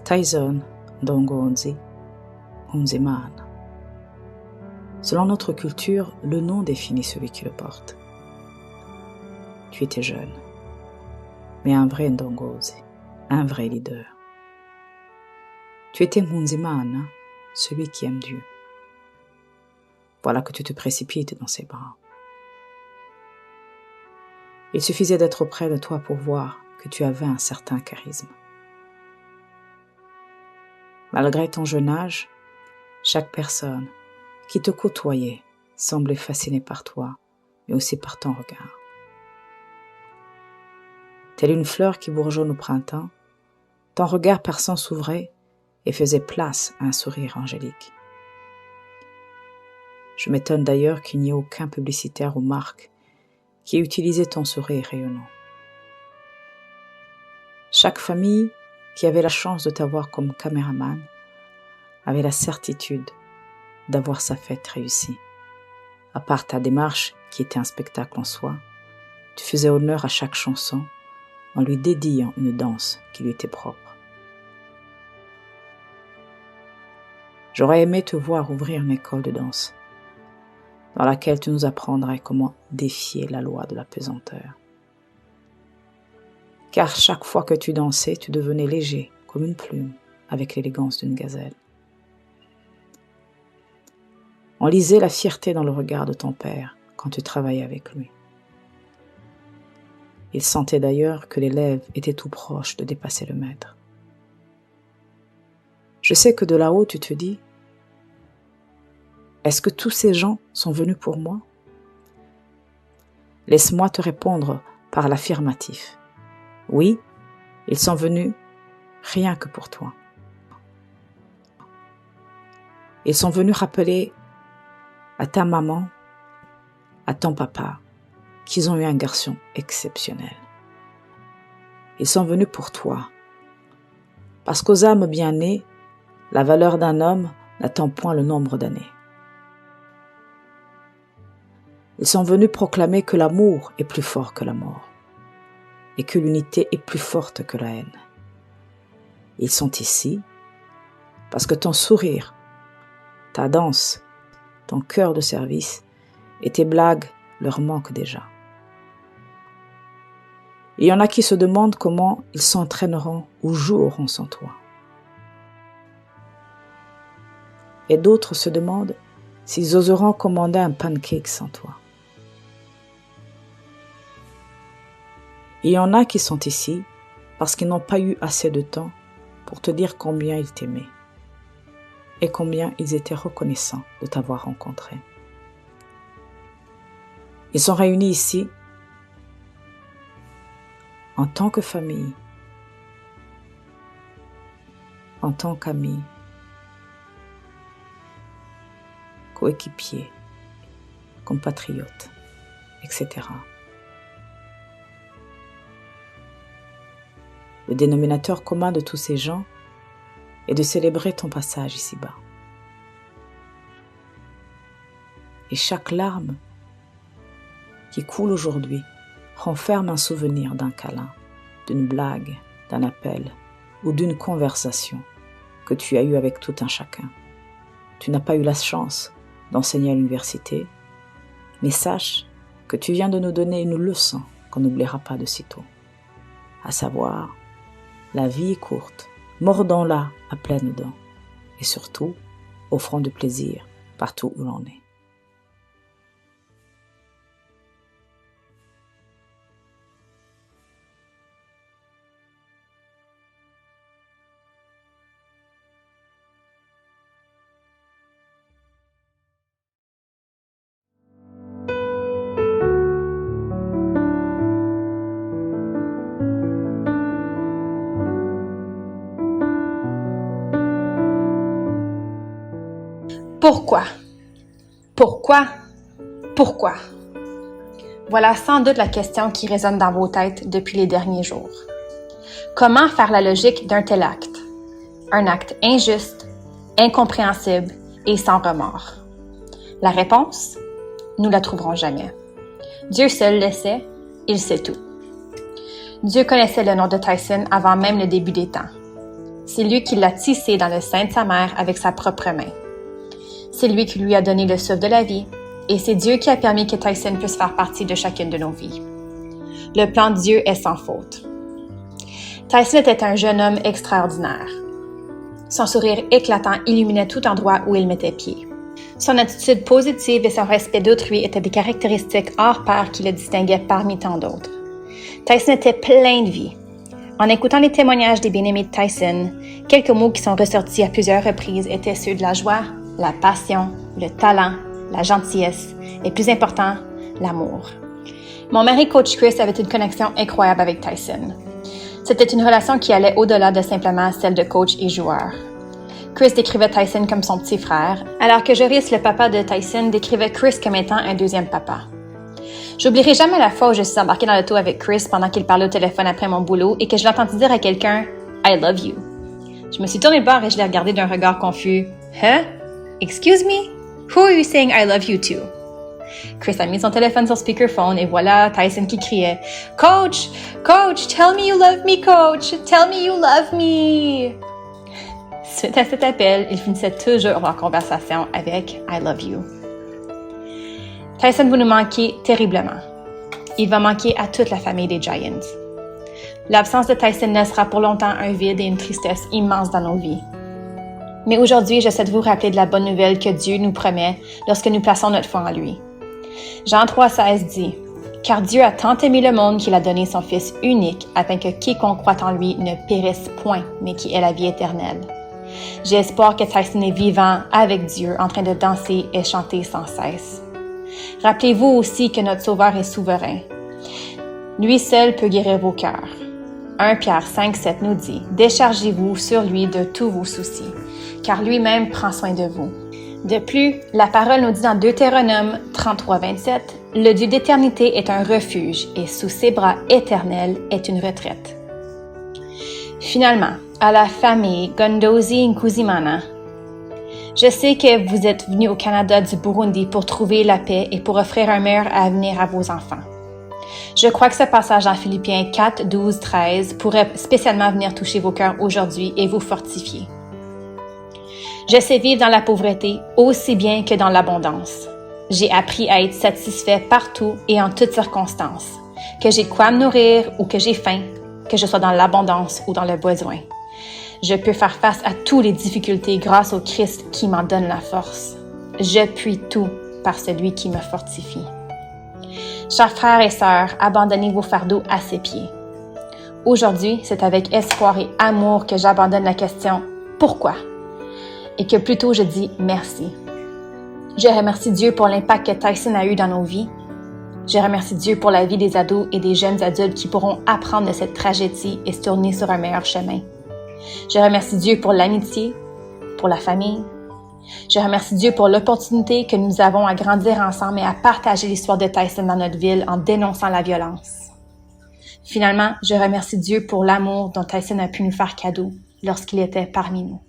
Tyson Ndongo-Nzi, Nzimana. Selon notre culture, le nom définit celui qui le porte. Tu étais jeune, mais un vrai Ndongo-Nzi, un vrai leader. Tu étais Nzimana, celui qui aime Dieu. Voilà que tu te précipites dans ses bras. Il suffisait d'être auprès de toi pour voir que tu avais un certain charisme. Malgré ton jeune âge, chaque personne qui te côtoyait semblait fascinée par toi, mais aussi par ton regard. Telle une fleur qui bourgeonne au printemps, ton regard perçant s'ouvrait et faisait place à un sourire angélique. Je m'étonne d'ailleurs qu'il n'y ait aucun publicitaire ou marque qui ait utilisé ton sourire rayonnant. Chaque famille qui avait la chance de t'avoir comme caméraman avait la certitude d'avoir sa fête réussie. À part ta démarche qui était un spectacle en soi, tu faisais honneur à chaque chanson en lui dédiant une danse qui lui était propre. J'aurais aimé te voir ouvrir une école de danse dans laquelle tu nous apprendrais comment défier la loi de la pesanteur. Car chaque fois que tu dansais, tu devenais léger comme une plume avec l'élégance d'une gazelle. On lisait la fierté dans le regard de ton père quand tu travaillais avec lui. Il sentait d'ailleurs que l'élève était tout proche de dépasser le maître. Je sais que de là-haut, tu te dis, est-ce que tous ces gens sont venus pour moi? Laisse-moi te répondre par l'affirmatif. Oui, ils sont venus rien que pour toi. Ils sont venus rappeler à ta maman, à ton papa, qu'ils ont eu un garçon exceptionnel. Ils sont venus pour toi, parce qu'aux âmes bien nées, la valeur d'un homme n'attend point le nombre d'années. Ils sont venus proclamer que l'amour est plus fort que la mort et que l'unité est plus forte que la haine. Ils sont ici parce que ton sourire, ta danse, ton cœur de service et tes blagues leur manquent déjà. Il y en a qui se demandent comment ils s'entraîneront ou joueront sans toi. Et d'autres se demandent s'ils oseront commander un pancake sans toi. Il y en a qui sont ici parce qu'ils n'ont pas eu assez de temps pour te dire combien ils t'aimaient et combien ils étaient reconnaissants de t'avoir rencontré. Ils sont réunis ici en tant que famille, en tant qu'amis, coéquipiers, compatriotes, etc. Le dénominateur commun de tous ces gens est de célébrer ton passage ici-bas. Et chaque larme qui coule aujourd'hui renferme un souvenir d'un câlin, d'une blague, d'un appel ou d'une conversation que tu as eue avec tout un chacun. Tu n'as pas eu la chance d'enseigner à l'université, mais sache que tu viens de nous donner une leçon qu'on n'oubliera pas de sitôt, à savoir, la vie est courte, mordons-la à pleines dents, et surtout, offrons du plaisir partout où l'on est. Pourquoi? Pourquoi? Pourquoi? Voilà sans doute la question qui résonne dans vos têtes depuis les derniers jours. Comment faire la logique d'un tel acte? Un acte injuste, incompréhensible et sans remords. La réponse? Nous la trouverons jamais. Dieu seul le sait, il sait tout. Dieu connaissait le nom de Tyson avant même le début des temps. c'est lui qui l'a tissé dans le sein de sa mère avec sa propre main. C'est lui qui lui a donné le souffle de la vie, et c'est Dieu qui a permis que Tyson puisse faire partie de chacune de nos vies. Le plan de Dieu est sans faute. Tyson était un jeune homme extraordinaire. Son sourire éclatant illuminait tout endroit où il mettait pied. Son attitude positive et son respect d'autrui étaient des caractéristiques hors pair qui le distinguaient parmi tant d'autres. Tyson était plein de vie. En écoutant les témoignages des bien-aimés de Tyson, quelques mots qui sont ressortis à plusieurs reprises étaient ceux de la joie, la passion, le talent, la gentillesse et, plus important, l'amour. Mon mari, Coach Chris, avait une connexion incroyable avec Tyson. C'était une relation qui allait au-delà de simplement celle de coach et joueur. Chris décrivait Tyson comme son petit frère, alors que Joris, le papa de Tyson, décrivait Chris comme étant un deuxième papa. J'oublierai jamais la fois où je suis embarquée dans l'auto avec Chris pendant qu'il parlait au téléphone après mon boulot et que je l'entendis dire à quelqu'un « I love you ». Je me suis tournée le bord et je l'ai regardé d'un regard confus. « Huh? Excuse me? Who are you saying I love you to? » Chris a mis son téléphone sur speakerphone et voilà Tyson qui criait « Coach! Coach! Tell me you love me, Coach! Tell me you love me! » Suite à cet appel, ils finissaient toujours leur conversation avec « I love you ». Tyson va nous manquer terriblement. Il va manquer à toute la famille des Giants. L'absence de Tyson laissera pour longtemps un vide et une tristesse immense dans nos vies. Mais aujourd'hui, je souhaite vous rappeler de la bonne nouvelle que Dieu nous promet lorsque nous plaçons notre foi en lui. Jean 3,16 dit « Car Dieu a tant aimé le monde qu'il a donné son Fils unique afin que quiconque croit en lui ne périsse point, mais qui ait la vie éternelle. » J'ai espoir que Tyson est vivant avec Dieu, en train de danser et chanter sans cesse. Rappelez-vous aussi que notre Sauveur est souverain. Lui seul peut guérir vos cœurs. 1 Pierre 5,7 nous dit « Déchargez-vous sur lui de tous vos soucis, car lui-même prend soin de vous. » De plus, la parole nous dit dans Deutéronome 33,27 « Le Dieu d'éternité est un refuge, et sous ses bras éternels est une retraite. » Finalement, à la famille Gondozi Nkuzimana, je sais que vous êtes venus au Canada du Burundi pour trouver la paix et pour offrir un meilleur avenir à vos enfants. Je crois que ce passage en Philippiens 4, 12, 13 pourrait spécialement venir toucher vos cœurs aujourd'hui et vous fortifier. Je sais vivre dans la pauvreté aussi bien que dans l'abondance. J'ai appris à être satisfait partout et en toutes circonstances, que j'ai de quoi me nourrir ou que j'ai faim, que je sois dans l'abondance ou dans le besoin. Je peux faire face à toutes les difficultés grâce au Christ qui m'en donne la force. Je puis tout par celui qui me fortifie. Chers frères et sœurs, abandonnez vos fardeaux à ses pieds. Aujourd'hui, c'est avec espoir et amour que j'abandonne la question « Pourquoi ?» et que plutôt je dis « Merci ». Je remercie Dieu pour l'impact que Tyson a eu dans nos vies. Je remercie Dieu pour la vie des ados et des jeunes adultes qui pourront apprendre de cette tragédie et se tourner sur un meilleur chemin. Je remercie Dieu pour l'amitié, pour la famille. Je remercie Dieu pour l'opportunité que nous avons à grandir ensemble et à partager l'histoire de Tyson dans notre ville en dénonçant la violence. Finalement, je remercie Dieu pour l'amour dont Tyson a pu nous faire cadeau lorsqu'il était parmi nous.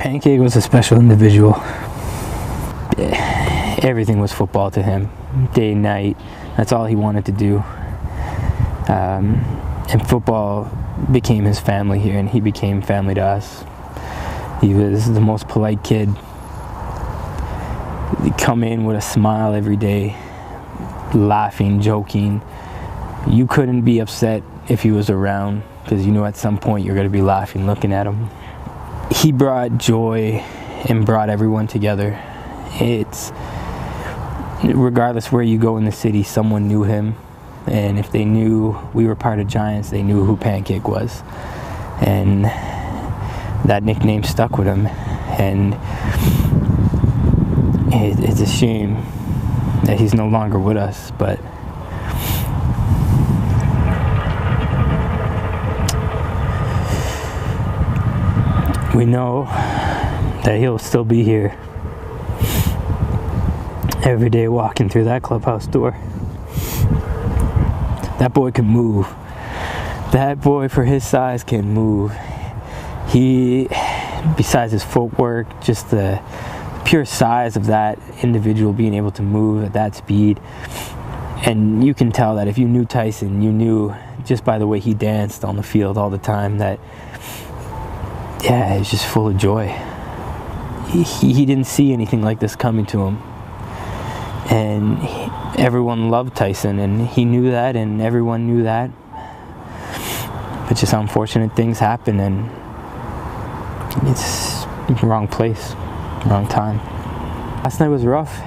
Pancake was a special individual. Everything was football to him, day and night. That's all he wanted to do. And football became his family here, and he became family to us. He was the most polite kid. He'd come in with a smile every day, laughing, joking. You couldn't be upset if he was around, because you knew at some point you're going to be laughing looking at him. He brought joy and brought everyone together. It's regardless where you go in the city, someone knew him, and if they knew we were part of Giants, they knew who Pancake was, and that nickname stuck with him. And it's a shame that he's no longer with us, but we know that he'll still be here every day walking through that clubhouse door. That boy can move. That boy, for his size, can move. He, besides his footwork, just the pure size of that individual being able to move at that speed. And you can tell that if you knew Tyson, you knew just by the way he danced on the field all the time that, yeah, it's just full of joy. He didn't see anything like this coming to him. And everyone loved Tyson, and he knew that, and everyone knew that. But just unfortunate things happen, and it's the wrong place, wrong time. Last night was rough.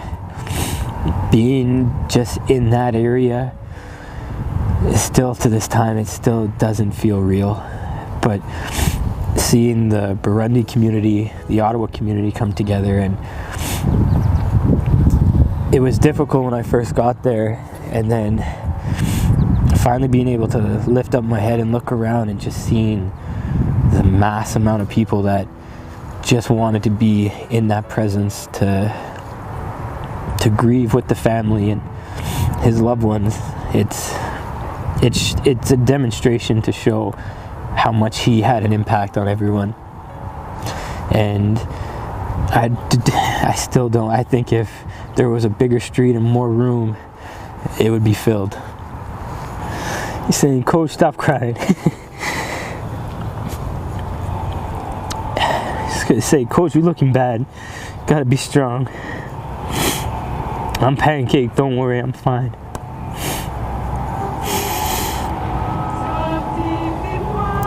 Being just in that area, still to this time, it still doesn't feel real. But seeing the Burundi community, the Ottawa community come together, and it was difficult when I first got there, and then finally being able to lift up my head and look around and just seeing the mass amount of people that just wanted to be in that presence to grieve with the family and his loved ones. It's a demonstration to show how much he had an impact on everyone. And I still don't. I think if there was a bigger street and more room, it would be filled. He's saying, "Coach, stop crying." He's gonna say, "Coach, you're looking bad. Gotta be strong. I'm Pancake, don't worry, I'm fine."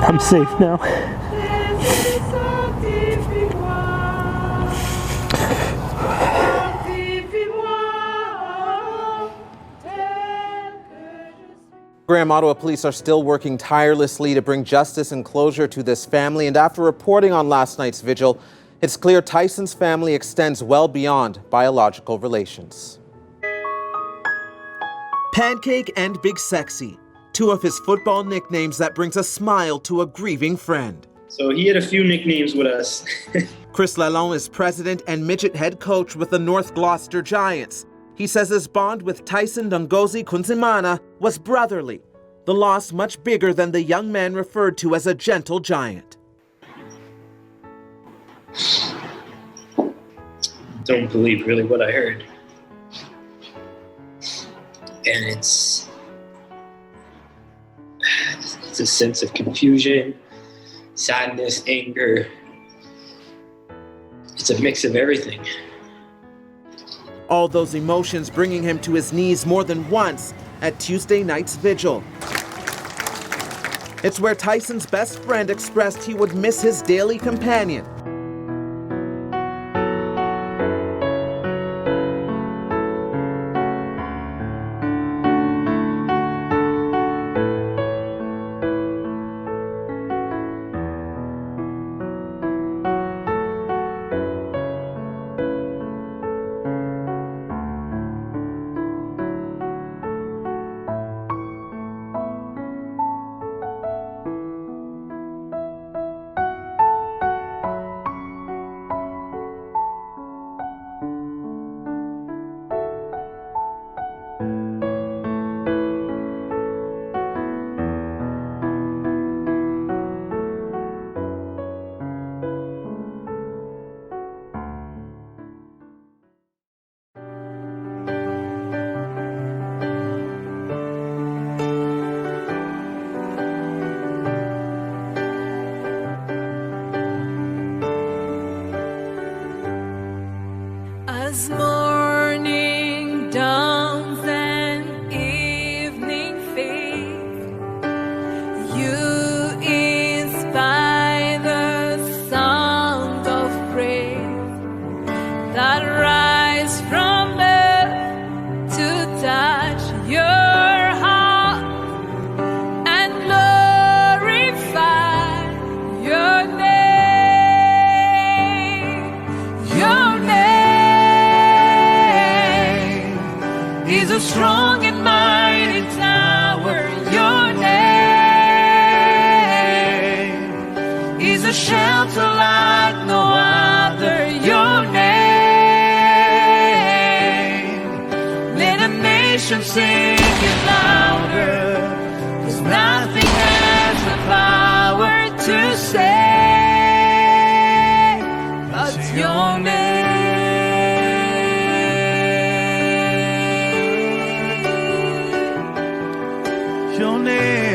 I'm safe now. Graham, Ottawa police are still working tirelessly to bring justice and closure to this family. And after reporting on last night's vigil, it's clear Tyson's family extends well beyond biological relations. Pancake and Big Sexy, two of his football nicknames that brings a smile to a grieving friend. So he had a few nicknames with us. Chris Lalonde is president and midget head coach with the North Gloucester Giants. He says his bond with Tyson Dongozi Kunzimana was brotherly, the loss much bigger than the young man referred to as a gentle giant. Don't believe really what I heard. And it's a sense of confusion, sadness, anger. It's a mix of everything. All those emotions bringing him to his knees more than once at Tuesday night's vigil. It's where Tyson's best friend expressed he would miss his daily companion. As morning dawns and evening fades, you inspire the sound of praise that rise from earth to touch your heart and glorify your name. Your name is a strong and mighty tower. Your name is a shelter like no other. Your name, let a nation sing it louder, 'cause nothing has the power to save but your name. Your name.